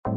Hey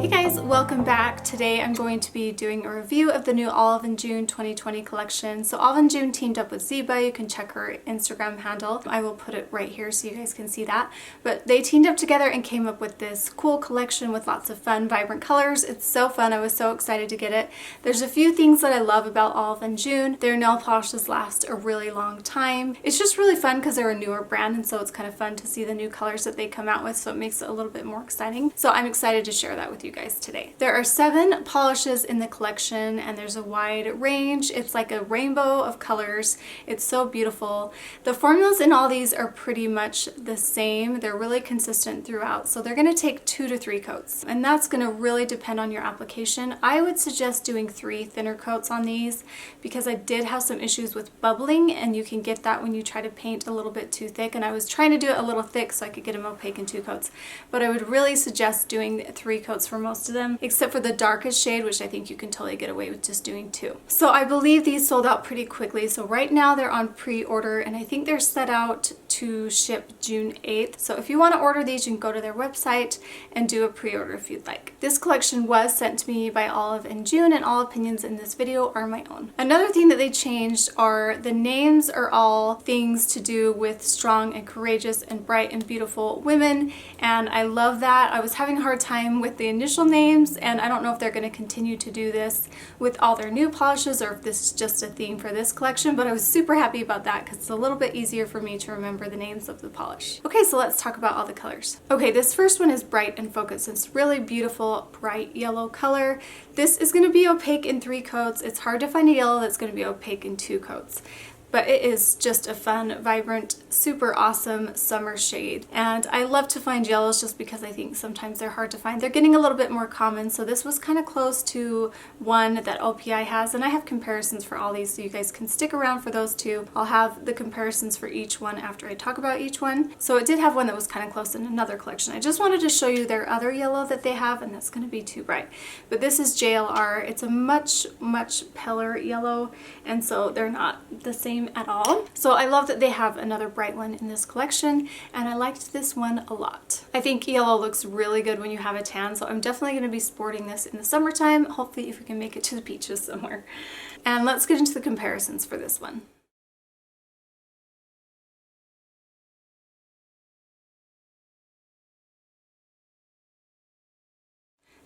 guys, welcome back. Today I'm going to be doing a review of the new Olive & June 2020 collection. So Olive & June teamed up with Ziba. You can check her Instagram handle. I will put it right here so you guys can see that. But they teamed up together and came up with this cool collection with lots of fun, vibrant colors. It's so fun. I was so excited to get it. There's a few things that I love about Olive & June. Their nail polishes last a really long time. It's just really fun because they're a newer brand, and so it's kind of fun to see the new colors that they come out with, so it makes it a little bit more exciting. So I'm excited to share that with you guys today. There are 7 polishes in the collection and there's a wide range. It's like a rainbow of colors. It's so beautiful. The formulas in all these are pretty much the same. They're really consistent throughout. So they're going to take 2 to 3 coats, and that's going to really depend on your application. I would suggest doing 3 thinner coats on these because I did have some issues with bubbling, and you can get that when you try to paint a little bit too thick, and I was trying to do it a little thick so I could get them opaque in 2 coats. But I would really suggest doing 3 coats for most of them, except for the darkest shade, which I think you can totally get away with just doing 2. So I believe these sold out pretty quickly. So right now they're on pre-order, and I think they're set out to ship June 8th. So if you want to order these, you can go to their website and do a pre-order if you'd like. This collection was sent to me by Olive & June, and all opinions in this video are my own. Another thing that they changed are the names are all things to do with strong and courageous and bright and beautiful women, and I love that. I was having a hard time with the initial names, and I don't know if they're going to continue to do this with all their new polishes or if this is just a theme for this collection, but I was super happy about that because it's a little bit easier for me to remember the names of the polish. Okay, so let's talk about all the colors. Okay, this first one is Bright and Focus. It's really beautiful, bright yellow color. This is going to be opaque in 3 coats. It's hard to find a yellow that's going to be opaque in 2 coats. But it is just a fun, vibrant, super awesome summer shade. And I love to find yellows just because I think sometimes they're hard to find. They're getting a little bit more common, so this was kind of close to one that OPI has, and I have comparisons for all these so you guys can stick around for those too. I'll have the comparisons for each one after I talk about each one. So it did have one that was kind of close in another collection. I just wanted to show you their other yellow that they have, and that's going to be too bright. But this is JLR. It's a much paler yellow, and so they're not the same at all. So I love that they have another bright one in this collection, and I liked this one a lot. I think yellow looks really good when you have a tan, so I'm definitely going to be sporting this in the summertime, hopefully if we can make it to the beaches somewhere. And let's get into the comparisons for this one.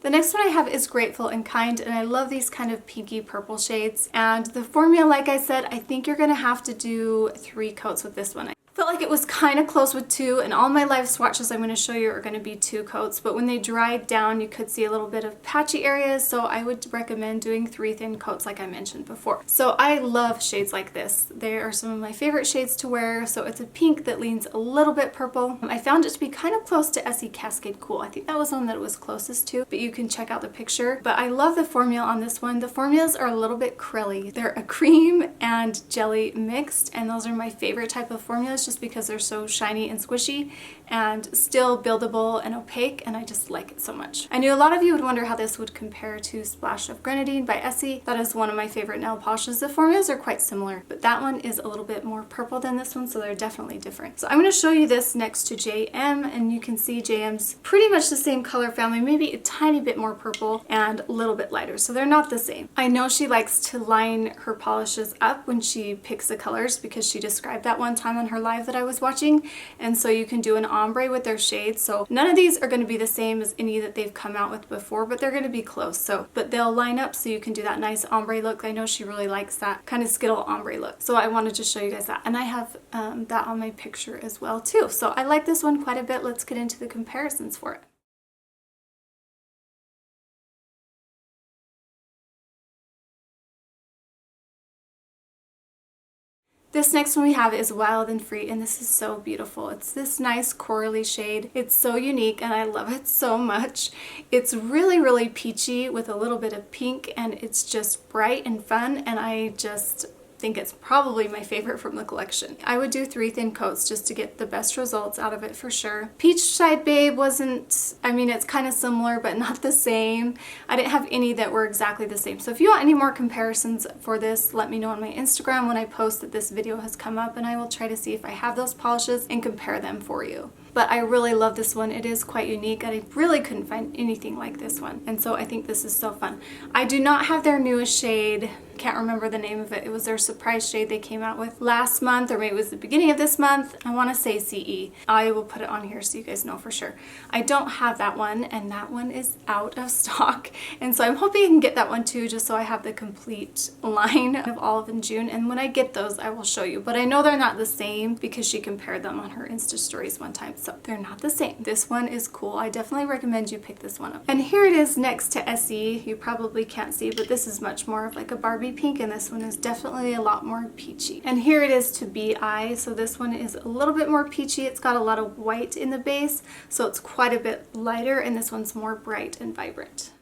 The next one I have is Grateful and Kind, and I love these kind of pinky purple shades. And the formula, like I said, I think you're gonna have to do 3 coats with this one. I felt like it was kind of close with 2, and all my live swatches I'm going to show you are going to be 2 coats, but when they dried down you could see a little bit of patchy areas, so I would recommend doing 3 thin coats like I mentioned before. So I love shades like this. They are some of my favorite shades to wear. So it's a pink that leans a little bit purple. I found it to be kind of close to Essie Cascade Cool. I think that was one that it was closest to, but you can check out the picture. But I love the formula on this one. The formulas are a little bit crilly. They're a cream and jelly mixed, and those are my favorite type of formulas just because they're so shiny and squishy and still buildable and opaque, and I just like it so much. I knew a lot of you would wonder how this would compare to Splash of Grenadine by Essie. That is one of my favorite nail polishes. The formulas are quite similar, but that one is a little bit more purple than this one, so they're definitely different. So I'm going to show you this next to JM, and you can see JM's pretty much the same color family, maybe a tiny bit more purple and a little bit lighter, so they're not the same. I know she likes to line her polishes up when she picks the colors because she described that one time on her live that I was watching, and so you can do an ombre with their shades. So none of these are going to be the same as any that they've come out with before, but they're going to be close. So, but they'll line up so you can do that nice ombre look. I know she really likes that kind of Skittle ombre look, so I wanted to show you guys that, and I have that on my picture as well too. So I like this one quite a bit. Let's get into the comparisons for it. This next one we have is Wild and Free, and this is so beautiful. It's this nice corally shade. It's so unique and I love it so much. It's really peachy with a little bit of pink, and it's just bright and fun, and I just think it's probably my favorite from the collection. I would do 3 thin coats just to get the best results out of it for sure. Peach Side Babe wasn't, I mean, it's kind of similar but not the same. I didn't have any that were exactly the same. So if you want any more comparisons for this, let me know on my Instagram when I post that this video has come up, and I will try to see if I have those polishes and compare them for you. but I really love this one. It is quite unique and I really couldn't find anything like this one. And so I think this is so fun. I do not have their newest shade. Can't remember the name of it. It was their surprise shade they came out with last month, or maybe it was the beginning of this month. I want to say CE. I will put it on here so you guys know for sure. I don't have that one, and that one is out of stock. And so I'm hoping I can get that one too, just so I have the complete line of Olive and June. And when I get those, I will show you. But I know they're not the same because she compared them on her Insta stories one time. So they're not the same. This one is cool. I definitely recommend you pick this one up. And here it is next to Essie. You probably can't see, but this is much more of like a Barbie pink, and this one is definitely a lot more peachy. And here it is to Bi. So this one is a little bit more peachy. It's got a lot of white in the base, so it's quite a bit lighter, and this one's more bright and vibrant.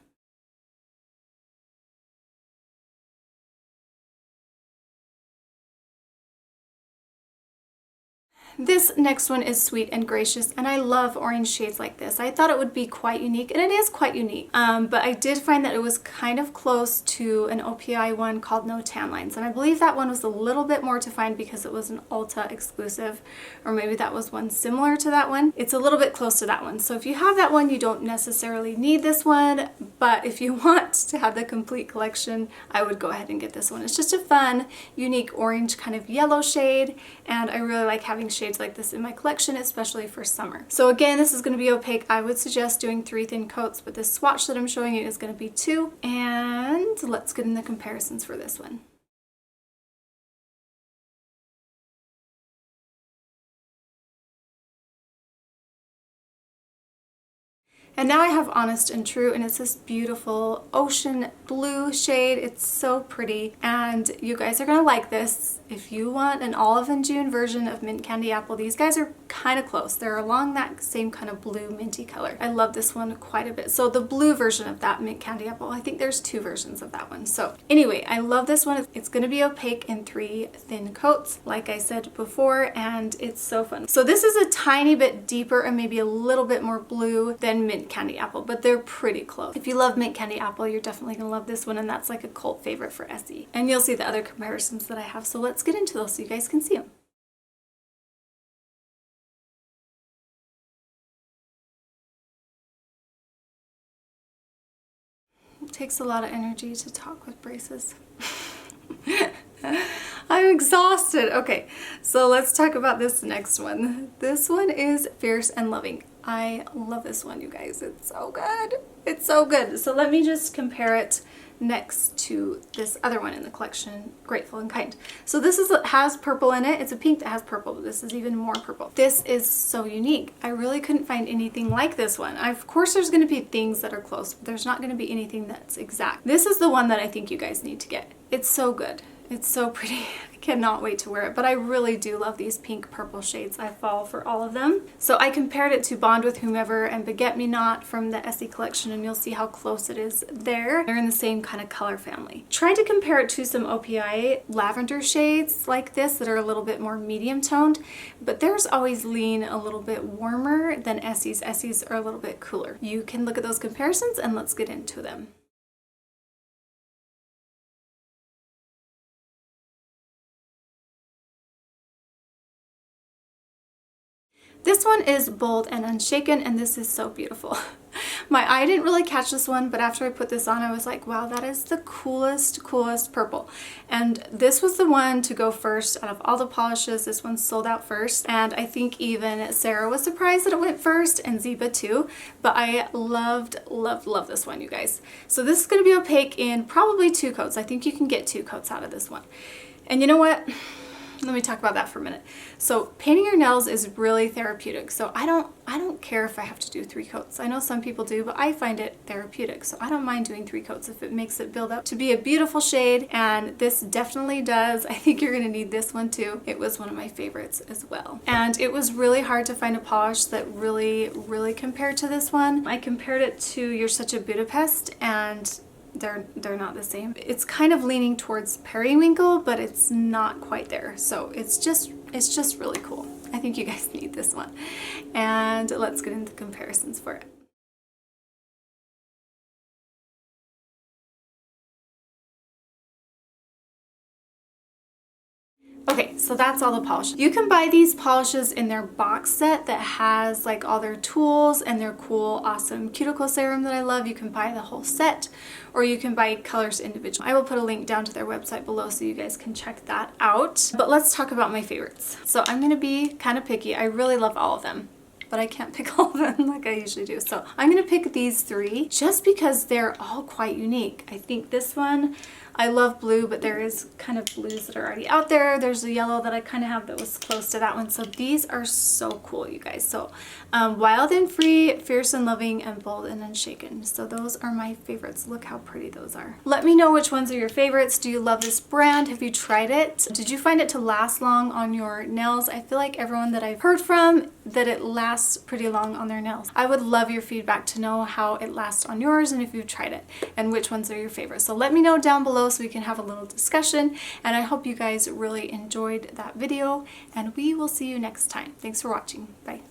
This next one is Sweet and Gracious, and I love orange shades like this. I thought it would be quite unique, and it is quite unique, but I did find that it was kind of close to an OPI one called No Tan Lines, and I believe that one was a little bit more to find because it was an Ulta exclusive, or maybe that was one similar to that one. It's a little bit close to that one, so if you have that one, you don't necessarily need this one, but if you want to have the complete collection, I would go ahead and get this one. It's just a fun, unique orange kind of yellow shade, and I really like having shades like this in my collection, especially for summer. So again, this is going to be opaque. I would suggest doing 3 thin coats, but this swatch that I'm showing you is going to be 2. And let's get in the comparisons for this one. And now I have Honest and True, and it's this beautiful ocean blue shade. It's so pretty, and you guys are gonna like this. If you want an Olive and June version of Mint Candy Apple, these guys are kind of close. They're along that same kind of blue minty color. I love this one quite a bit. So the blue version of that Mint Candy Apple, I think there's 2 versions of that one. So anyway, I love this one. It's gonna be opaque in 3 thin coats, like I said before, and it's so fun. So this is a tiny bit deeper and maybe a little bit more blue than Mint Candy Apple, but they're pretty close. If you love Mint Candy Apple, you're definitely gonna love this one, and that's like a cult favorite for Essie. And you'll see the other comparisons that I have, so let's get into those so you guys can see them. It takes a lot of energy to talk with braces. I'm exhausted. Okay, so let's talk about this next one. This one is Fierce and Loving. I love this one, you guys. It's so good. It's so good. So let me just compare it next to this other one in the collection, Grateful and Kind. So this has purple in it. It's a pink that has purple, but this is even more purple. This is so unique. I really couldn't find anything like this one. Of course, there's going to be things that are close, but there's not going to be anything that's exact. This is the one that I think you guys need to get. It's so good. It's so pretty. I cannot wait to wear it, but I really do love these pink purple shades. I fall for all of them. So I compared it to Bond with Whomever and Beget Me Not from the Essie collection, and you'll see how close it is there. They're in the same kind of color family. Tried to compare it to some OPI lavender shades like this that are a little bit more medium toned, but theirs always lean a little bit warmer than Essie's. Essie's are a little bit cooler. You can look at those comparisons and let's get into them. This one is Bold and Unshaken, and this is so beautiful. My eye didn't really catch this one, but after I put this on, I was like, wow, that is the coolest purple. And this was the one to go first out of all the polishes. This one sold out first, and I think even Sarah was surprised that it went first, and Ziba too. But I loved this one, you guys. So this is going to be opaque in probably 2 coats. I think you can get 2 coats out of this one. And you know what? Let me talk about that for a minute. So painting your nails is really therapeutic. So I don't care if I have to do 3 coats. I know some people do, but I find it therapeutic. So I don't mind doing 3 coats if it makes it build up to be a beautiful shade. And this definitely does. I think you're gonna need this one too. It was one of my favorites as well. And it was really hard to find a polish that really compared to this one. I compared it to You're Such a Budapest, and they're not the same. It's kind of leaning towards periwinkle, but it's not quite there. So it's just really cool. I think you guys need this one. And let's get into comparisons for it. Okay, so that's all the polishes. You can buy these polishes in their box set that has like all their tools and their cool, awesome cuticle serum that I love. You can buy the whole set, or you can buy colors individually. I will put a link down to their website below so you guys can check that out. But let's talk about my favorites. So I'm gonna be kind of picky. I really love all of them, but I can't pick all of them like I usually do. So I'm gonna pick these three just because they're all quite unique. I think this one, I love blue, but there is kind of blues that are already out there. There's a yellow that I kind of have that was close to that one. So these are so cool, you guys. So Wild and Free, Fierce and Loving, and Bold and Unshaken. So those are my favorites. Look how pretty those are. Let me know which ones are your favorites. Do you love this brand? Have you tried it? Did you find it to last long on your nails? I feel like everyone that I've heard from that it lasts pretty long on their nails. I would love your feedback to know how it lasts on yours and if you've tried it and which ones are your favorites. So let me know down below so we can have a little discussion, and I hope you guys really enjoyed that video, and we will see you next time. Thanks for watching. Bye.